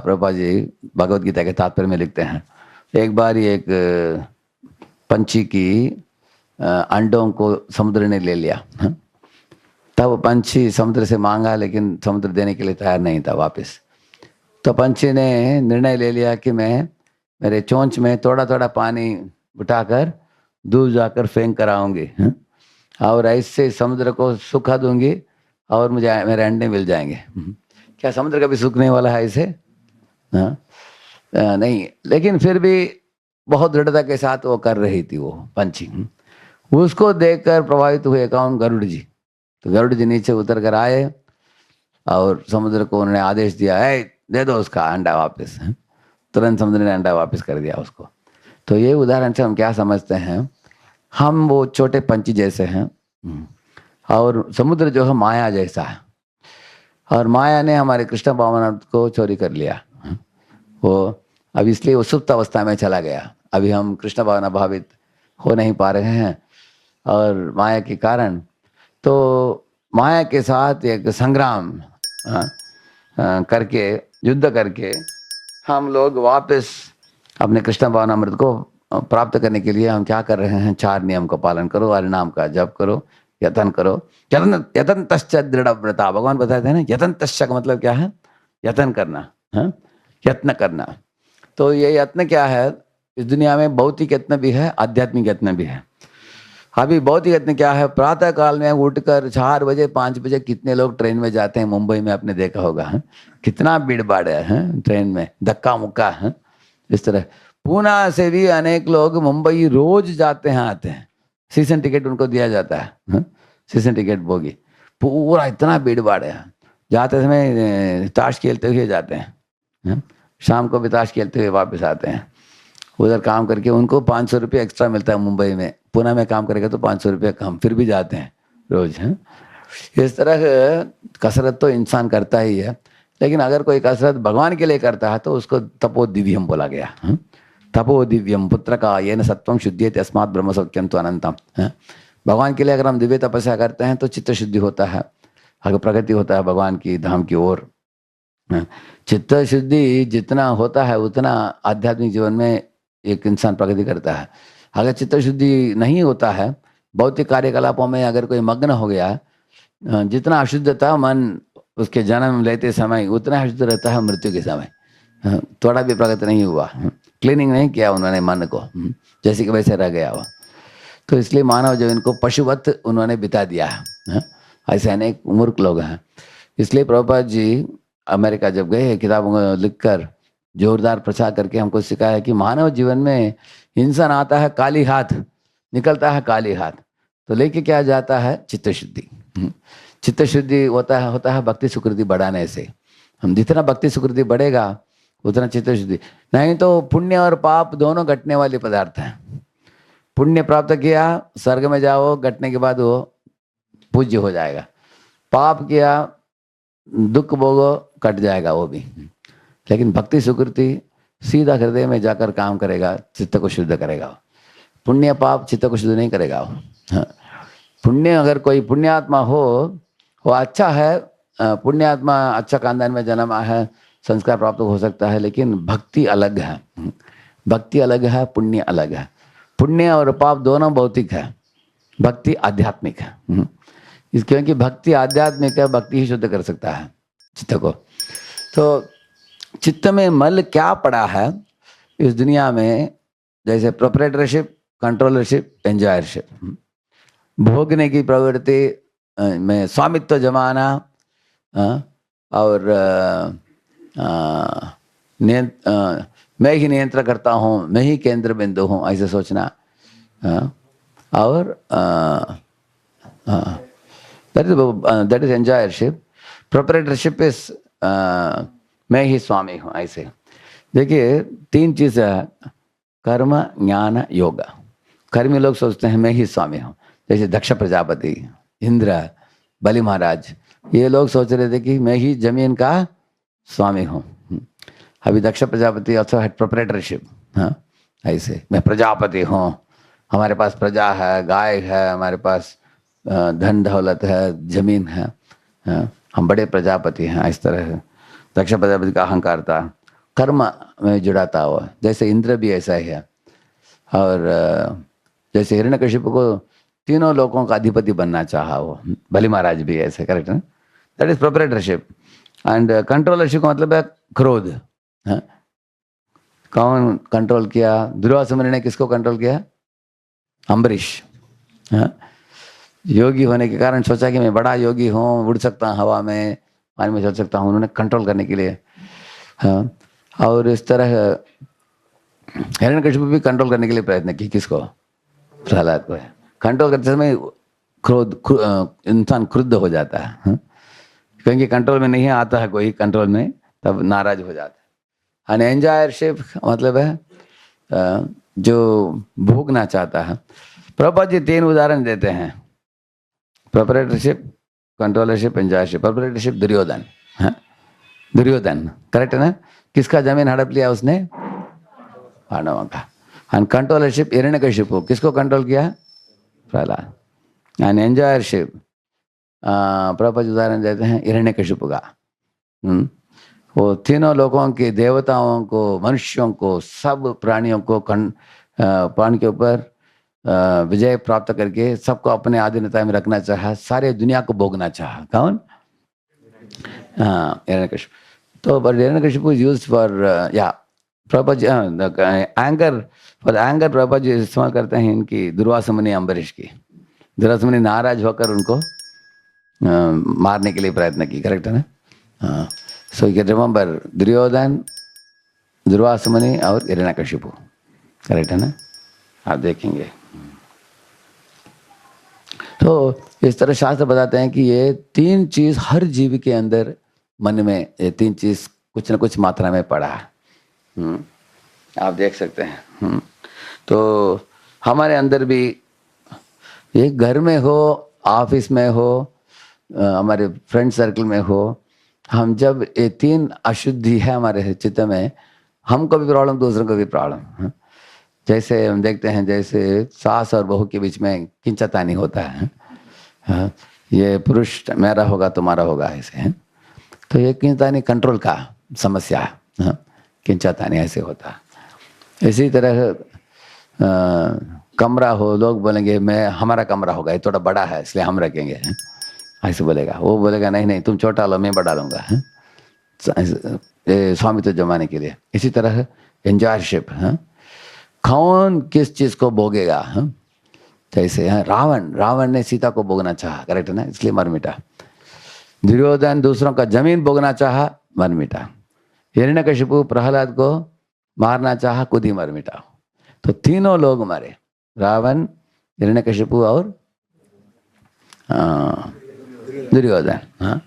प्रभुपाद जी भगवत गीता के तात्पर्य में लिखते हैं, एक बार ही एक पंछी की अंडों को समुद्र ने ले लिया। तब पंछी समुद्र से मांगा, लेकिन समुद्र देने के लिए तैयार नहीं था वापस। तो पंछी ने निर्णय ले लिया कि मैं मेरे चोंच में थोड़ा थोड़ा पानी उठाकर दूर जाकर फेंक कर आऊँगी, और ऐसे समुद्र को सूखा दूंगी और मुझे मेरे अंडे मिल जाएंगे। क्या समुद्र कभी सूखने वाला है इसे? हाँ, नहीं। लेकिन फिर भी बहुत दृढ़ता के साथ वो कर रही थी वो पंछी। उसको देखकर प्रभावित हुए कौन? गरुड़ जी। तो गरुड़ जी नीचे उतर कर आए और समुद्र को उन्होंने आदेश दिया, है दे दो उसका अंडा वापस। तुरंत समुद्र ने अंडा वापस कर दिया उसको। तो ये उदाहरण से हम क्या समझते हैं? हम वो छोटे पंछी जैसे हैं, और समुद्र जो है माया जैसा है, और माया ने हमारे कृष्ण भावनामृत को चोरी कर लिया। वो अब इसलिए वो सुप्त अवस्था में चला गया। अभी हम कृष्ण भावना भावित हो नहीं पा रहे हैं, और माया के कारण तो माया के साथ एक संग्राम करके, युद्ध करके हम लोग वापस अपने कृष्ण भावनामृत को प्राप्त करने के लिए हम क्या कर रहे हैं? 4 नियम का पालन करो, हरिनाम का जप करो, यतन करो। यतन तश्च दृढ़ व्रता, भगवान बताते हैं ना, यतन तश्च का मतलब क्या है? यतन करना, यत्न करना। तो ये यत्न क्या है? इस दुनिया में भौतिक यत्न भी है, आध्यात्मिक यत्न भी है। अभी भौतिक यत्न क्या है? प्रातः काल में उठकर 4 बजे 5 बजे कितने लोग ट्रेन में जाते हैं? मुंबई में आपने देखा होगा, कितना भीड़ भाड़ है ट्रेन में, धक्का मुक्का है। इस तरह पूना से भी अनेक लोग मुंबई रोज जाते हैं, आते हैं। सीजन टिकट उनको दिया जाता है, सीजन टिकट बोगी। पूरा इतना भीड़ भाड़ है, जाते समय ताश खेलते हुए जाते हैं, शाम को भी ताश खेलते हुए वापस आते हैं। उधर काम करके उनको 500 रुपये एक्स्ट्रा मिलता है मुंबई में। पुणे में काम करेगा तो 500 रुपये कम, फिर भी जाते हैं रोज। इस तरह कसरत तो इंसान करता ही है, लेकिन अगर कोई कसरत भगवान के लिए करता है तो उसको तपो दिव्यम बोला गया। तपो दिव्यम पुत्र का ये न सत्वम शुद्धियते अस्मात् ब्रह्म सौख्यम तो अनंतम। भगवान के लिए अगर हम दिव्य तपस्या करते हैं तो चित्त शुद्धि होता है, आगे प्रगति होता है भगवान की धाम की ओर। चित्त शुद्धि जितना होता है उतना आध्यात्मिक जीवन में एक इंसान प्रगति करता है। अगर चित्त शुद्धि नहीं होता है, भौतिक कार्यकलापों में अगर कोई मग्न हो गया, जितना अशुद्ध था मन उसके जन्म लेते समय, उतना अशुद्ध रहता है मृत्यु के समय। थोड़ा भी प्रगति नहीं हुआ, क्लीनिंग नहीं किया उन्होंने मन को, जैसे कि वैसे रह गया हुआ। तो इसलिए मानव जीवन को पशुवत उन्होंने बिता दिया है। ऐसे अनेक मूर्ख लोग हैं। इसलिए प्रभुपाद जी अमेरिका जब गए, किताबों को लिखकर जोरदार प्रचार करके हमको सिखाया कि मानव जीवन में इंसान आता है काली हाथ, निकलता है काली हाथ, तो लेके क्या जाता है? चित्त शुद्धि। चित्त शुद्धि होता है भक्ति सुकृति बढ़ाने से। हम जितना भक्ति सुकृति बढ़ेगा उतना चित्त शुद्धि। नहीं तो पुण्य और पाप दोनों घटने वाले पदार्थ हैं। पुण्य प्राप्त किया स्वर्ग में जाओ, घटने के बाद वो पूज्य हो जाएगा। पाप किया दुख भोगो, कट जाएगा वो भी। लेकिन भक्ति सुकृति सीधा हृदय में जाकर काम करेगा, चित्त को शुद्ध करेगा। पुण्य पाप चित्त को शुद्ध नहीं करेगा वो। पुण्य, अगर कोई पुण्यात्मा हो वो अच्छा है, पुण्यात्मा अच्छा खानदान में जन्मा है, संस्कार प्राप्त हो सकता है, लेकिन भक्ति अलग है। भक्ति अलग है, पुण्य अलग है। पुण्य और पाप दोनों भौतिक है, भक्ति आध्यात्मिक है। क्योंकि भक्ति आध्यात्मिक है, भक्ति ही शुद्ध कर सकता है चित्त को। तो चित्त में मल क्या पड़ा है इस दुनिया में? जैसे प्रोप्राइटरशिप, कंट्रोलरशिप, एंजॉयरशिप, भोगने की प्रवृत्ति में स्वामित्व जमाना, और मैं ही नियंत्रण करता हूँ, मैं ही केंद्र बिंदु हूँ, ऐसे सोचना। और that is एंजॉयरशिप। प्रोप्राइटरशिप इज मैं ही स्वामी हूँ, ऐसे। देखिए 3 चीज़ है, कर्म, ज्ञान, योग। कर्मी लोग सोचते हैं मैं ही स्वामी हूँ, जैसे दक्ष प्रजापति, इंद्र, बलि महाराज, ये लोग सोच रहे थे कि मैं ही जमीन का स्वामी हूँ। अभी दक्ष प्रजापति ऑल्सो हैड प्रोप्राइटरशिप। ऐसे मैं प्रजापति हूँ, हमारे पास प्रजा है, गाय है, हमारे पास धन दौलत है, जमीन है, हम बड़े प्रजापति हैं। इस तरह दक्ष प्रजापति का अहंकार था। कर्म में जुड़ाता हुआ, जैसे इंद्र भी ऐसा ही है। और जैसे हिरण्यकशिपु को तीनों लोगों का अधिपति बनना चाहा वो, बलि महाराज भी ऐसे, करेक्ट है। That is proprietorship. And controllership का मतलब है क्रोध। हाँ? कौन कंट्रोल किया? दुर्वासा मुनि ने किसको कंट्रोल किया? अम्बरीश। हाँ? योगी होने के कारण सोचा कि मैं बड़ा योगी हूँ, उड़ सकता हूँ हवा में, पानी में चल सकता हूँ, उन्होंने कंट्रोल करने के लिए। हाँ? और इस तरह हिरण्यकशिपु भी कंट्रोल करने के लिए प्रयत्न की, किसको? प्रहलाद को। कंट्रोल करते समय इंसान क्रुद्ध हो जाता है। हाँ? क्योंकि कंट्रोल में नहीं आता है कोई, कंट्रोल में, तब नाराज हो जाता है। एंड एंजॉयरशिप मतलब है जो भोगना चाहता है। प्रभुपाद जी 3 उदाहरण देते हैं, प्रोप्राइटरशिप, कंट्रोलरशिप, एंजॉयरशिप। प्रोप्राइटरशिप दुर्योधन। हाँ? दुर्योधन, करेक्ट है ना? किसका जमीन हड़प लिया उसने? पांडवों का। एंड कंट्रोलरशिप हिरण्यकशिपु, किसको कंट्रोल किया? प्रहलाद। एंड एंजॉयरशिप प्रभुपाद उदाहरण देते हैं हिरण्यकशिपु का। वो तीनों लोगों के, देवताओं को, मनुष्यों को, सब प्राणियों को प्राण के ऊपर विजय प्राप्त करके सबको अपने अधीनता में रखना चाहा, सारे दुनिया को भोगना चाहा। कौन? हाँ, हिरण्यकशिपु। तो but Hiranyakashipu is used for या Prabhupada ji anger, for anger Prabhupada ji इस्तेमाल करते हैं इनकी, दुर्वासा मुनि अम्बरीश की। दुर्वासा मुनि नाराज होकर उनको मारने के लिए प्रयत्न की, करेक्ट है ना? हाँ। So you can remember Duryodhan, Durvasa Muni और हिरण्यकशिपु, करेक्ट है ना? आप देखेंगे। तो इस तरह शास्त्र बताते हैं कि ये 3 चीज हर जीव के अंदर, मन में ये 3 चीज कुछ न कुछ मात्रा में पड़ा है। आप देख सकते हैं। तो हमारे अंदर भी, एक घर में हो, ऑफिस में हो, हमारे फ्रेंड सर्कल में हो, हम जब ये 3 अशुद्धि है हमारे चित्त में, हमको भी प्रॉब्लम, दूसरों को भी प्रॉब्लम। जैसे हम देखते हैं, जैसे सास और बहू के बीच में किंचतानी होता है। हाँ? ये पुरुष मेरा होगा तुम्हारा होगा, ऐसे है। तो ये किंचतानी कंट्रोल का समस्या है। हाँ? किंचतानी ऐसे होता है। इसी तरह कमरा हो, लोग बोलेंगे मैं, हमारा कमरा होगा, ये थोड़ा बड़ा है इसलिए हम रखेंगे, ऐसे बोलेगा। वो बोलेगा नहीं नहीं तुम छोटा लो, मैं बड़ा लूँगा, स्वामित्व जमाने के लिए। इसी तरह एंजॉयरशिप, कौन किस चीज को भोगेगा। जैसे रावण ने सीता को भोगना चाहा, करेक्ट है ना? इसलिए मर मिटा। दुर्योधन दूसरों का जमीन भोगना चाहा, मर मिटा। हिरण्यकशिपु प्रहलाद को मारना चाहा, खुद ही मर मिटा। तो तीनों लोग मरे, रावण, हिरण्यकशिपु और दुर्योधन। हाँ,